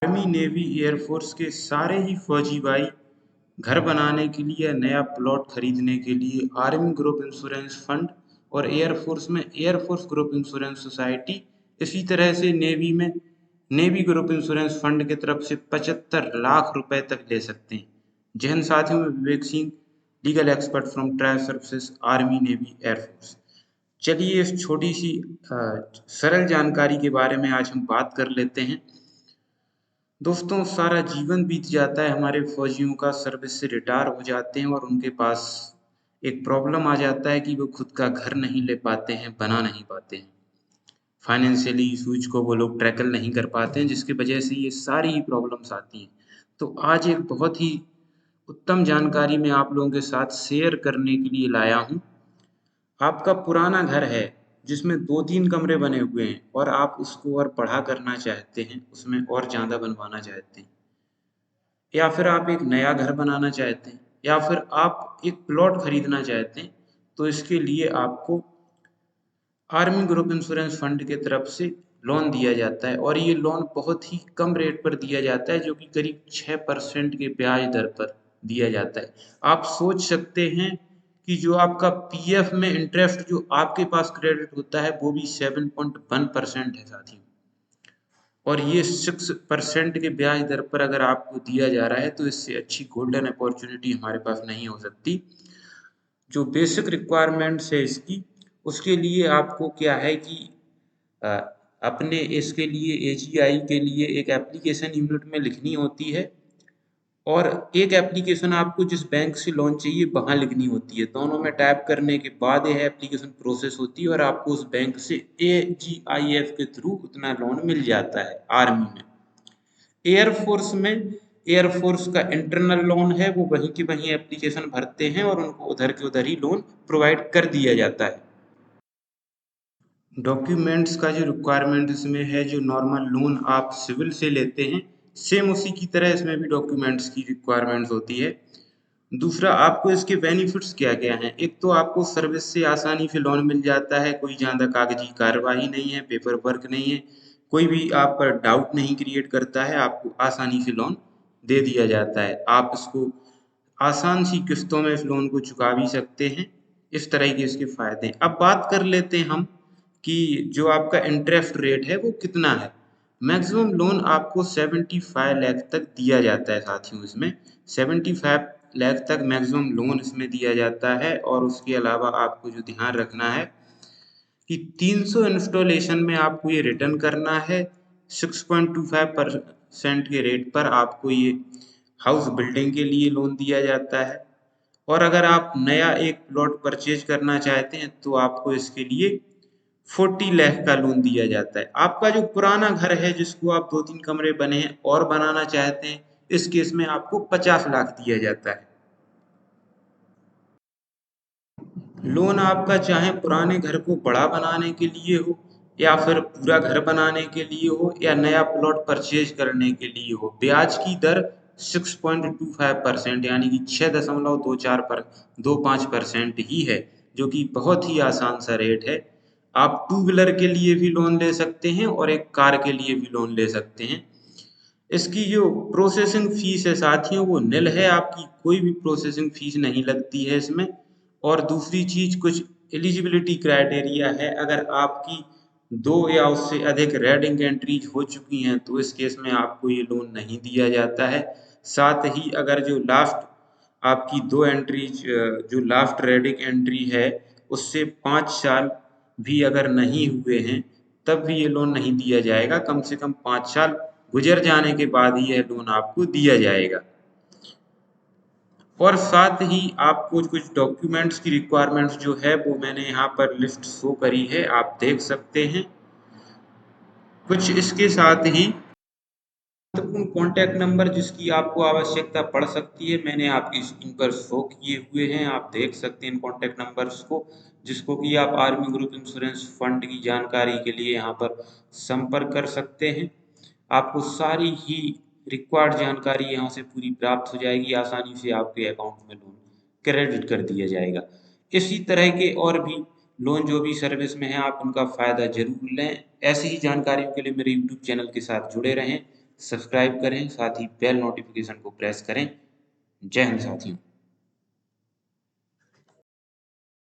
Army, navy, air force के सारे ही फौजी भाई घर बनाने के लिए या नया प्लॉट खरीदने के लिए आर्मी ग्रुप इंश्योरेंस फंड और एयरफोर्स में एयरफोर्स ग्रुप इंश्योरेंस सोसाइटी, इसी तरह से नेवी में नेवी ग्रुप इंश्योरेंस फंड की तरफ से 75 लाख रुपए तक ले सकते हैं। जैन साथियों में Vivek Singh, legal expert from tri services, army, navy, air force. चलिए इस छोटी सी सरल जानकारी के बारे में आज हम बात कर लेते हैं। दोस्तों, सारा जीवन बीत जाता है हमारे फौजियों का, सर्विस से रिटायर हो जाते हैं और उनके पास एक प्रॉब्लम आ जाता है कि वो खुद का घर नहीं ले पाते हैं, बना नहीं पाते हैं। फाइनेंशियली इशूज को वो लोग टैकल नहीं कर पाते हैं, जिसकी वजह से ये सारी ही प्रॉब्लम्स आती हैं। तो आज एक बहुत ही उत्तम जानकारी मैं आप लोगों के साथ शेयर करने के लिए लाया हूँ। आपका पुराना घर है जिसमें 2-3 कमरे बने हुए हैं और आप उसको और बड़ा करना चाहते हैं, उसमें और ज़्यादा बनवाना चाहते हैं, या फिर आप एक नया घर बनाना चाहते हैं, या फिर आप एक प्लॉट खरीदना चाहते हैं, तो इसके लिए आपको आर्मी ग्रुप इंश्योरेंस फंड की तरफ से लोन दिया जाता है और ये लोन बहुत ही कम रेट पर दिया जाता है, जो कि करीब 6% के ब्याज दर पर दिया जाता है। आप सोच सकते हैं कि जो आपका पीएफ में इंटरेस्ट जो आपके पास क्रेडिट होता है वो भी 7.1% है साथियों, और ये 6% के ब्याज दर पर अगर आपको दिया जा रहा है तो इससे अच्छी गोल्डन अपॉर्चुनिटी हमारे पास नहीं हो सकती। जो बेसिक रिक्वायरमेंट्स है इसकी, उसके लिए आपको क्या है कि अ, अपने इसके लिए एजीआई के लिए एक एप्लीकेशन यूनिट में लिखनी होती है और एक एप्लीकेशन आपको जिस बैंक से लोन चाहिए वहाँ लिखनी होती है। दोनों में टाइप करने के बाद यह एप्लीकेशन प्रोसेस होती है और आपको उस बैंक से एजीआईएफ के थ्रू उतना लोन मिल जाता है। आर्मी में, एयरफोर्स में, एयरफोर्स का इंटरनल लोन है, वो वहीं की वहीं एप्लीकेशन भरते हैं और उनको उधर के उधर ही लोन प्रोवाइड कर दिया जाता है। डॉक्यूमेंट्स का जो रिक्वायरमेंट इसमें है, जो नॉर्मल लोन आप सिविल से लेते हैं, सेम उसी की तरह इसमें भी डॉक्यूमेंट्स की रिक्वायरमेंट्स होती है। दूसरा, आपको इसके बेनिफिट्स क्या क्या हैं। एक तो आपको सर्विस से आसानी से लोन मिल जाता है, कोई ज़्यादा कागजी कार्यवाही नहीं है, पेपर वर्क नहीं है, कोई भी आप पर डाउट नहीं क्रिएट करता है, आपको आसानी से लोन दे दिया जाता है। आप इसको आसान सी किस्तों में इस लोन को चुका भी सकते हैं। इस तरह के इसके फायदे हैं। अब बात कर लेते हैं हम कि जो आपका इंटरेस्ट रेट है वो कितना है। मैक्सिमम लोन आपको 75 लाख तक दिया जाता है साथियों। इसमें 75 लाख तक मैक्सिमम लोन इसमें दिया जाता है और उसके अलावा आपको जो ध्यान रखना है कि 300 इंस्टॉलेशन में आपको ये रिटर्न करना है। 6.25% के रेट पर आपको ये हाउस बिल्डिंग के लिए लोन दिया जाता है और अगर आप नया एक प्लॉट परचेज करना चाहते हैं तो आपको इसके लिए 40 लाख का लोन दिया जाता है। आपका जो पुराना घर है जिसको आप 2-3 कमरे बने हैं और बनाना चाहते हैं, इस केस में आपको 50 लाख दिया जाता है। लोन आपका चाहे पुराने घर को बड़ा बनाने के लिए हो, या फिर पूरा घर बनाने के लिए हो, या नया प्लॉट परचेज करने के लिए हो, ब्याज की दर 6.25% यानी कि 6.25% ही है, जो कि बहुत ही आसान सा रेट है। आप टू व्हीलर के लिए भी लोन ले सकते हैं और एक कार के लिए भी लोन ले सकते हैं। इसकी जो प्रोसेसिंग फीस है साथियों वो निल है, आपकी कोई भी प्रोसेसिंग फीस नहीं लगती है इसमें। और दूसरी चीज, कुछ एलिजिबिलिटी क्राइटेरिया है, अगर आपकी 2 या उससे अधिक रेडिंग एंट्रीज हो चुकी हैं तो इस केस में आपको ये लोन नहीं दिया जाता है। साथ ही अगर जो लास्ट आपकी 2 एंट्रीज, जो लास्ट रेडिंग एंट्री है उससे 5 साल भी अगर नहीं हुए हैं तब भी ये लोन नहीं दिया जाएगा। कम से कम 5 साल गुजर जाने के बाद ही यह लोन आपको दिया जाएगा। और साथ ही आपको कुछ डॉक्यूमेंट्स की रिक्वायरमेंट्स जो है वो मैंने यहाँ पर लिस्ट शो करी है, आप देख सकते हैं। कुछ इसके साथ ही महत्वपूर्ण कॉन्टैक्ट नंबर जिसकी आपको आवश्यकता पड़ सकती है, मैंने आपकी स्क्रीन पर शो किए हुए हैं, आप देख सकते हैं इन कॉन्टैक्ट नंबर्स को, जिसको कि आप आर्मी ग्रुप इंश्योरेंस फंड की जानकारी के लिए यहाँ पर संपर्क कर सकते हैं। आपको सारी ही रिक्वायर्ड जानकारी यहाँ से पूरी प्राप्त हो जाएगी, आसानी से आपके अकाउंट में लोन क्रेडिट कर दिया जाएगा। इसी तरह के और भी लोन जो भी सर्विस में है आप उनका फ़ायदा ज़रूर लें। ऐसी ही जानकारियों के लिए मेरे यूट्यूब चैनल के साथ जुड़े रहें। सब्सक्राइब करें, साथ ही बेल नोटिफिकेशन को प्रेस करें। जय हिंद साथियों।